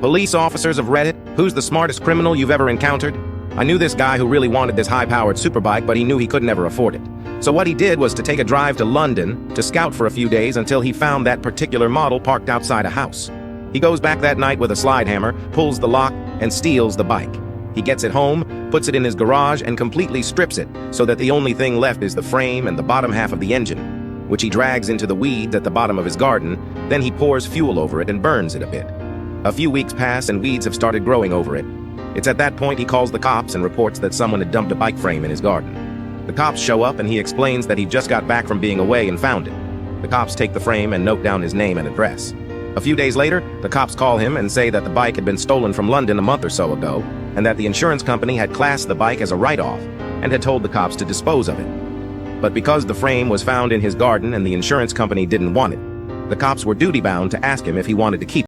Police officers of Reddit, who's the smartest criminal you've ever encountered? I knew this guy who really wanted this high-powered superbike, but he knew he could never afford it. So what he did was to take a drive to London to scout for a few days until he found that particular model parked outside a house. He goes back that night with a slide hammer, pulls the lock, and steals the bike. He gets it home, puts it in his garage, and completely strips it so that the only thing left is the frame and the bottom half of the engine, which he drags into the weeds at the bottom of his garden. Then he pours fuel over it and burns it a bit. A few weeks pass and weeds have started growing over it. It's at that point he calls the cops and reports that someone had dumped a bike frame in his garden. The cops show up and he explains that he just got back from being away and found it. The cops take the frame and note down his name and address. A few days later, the cops call him and say that the bike had been stolen from London a month or so ago, and that the insurance company had classed the bike as a write-off and had told the cops to dispose of it. But because the frame was found in his garden and the insurance company didn't want it, the cops were duty-bound to ask him if he wanted to keep it.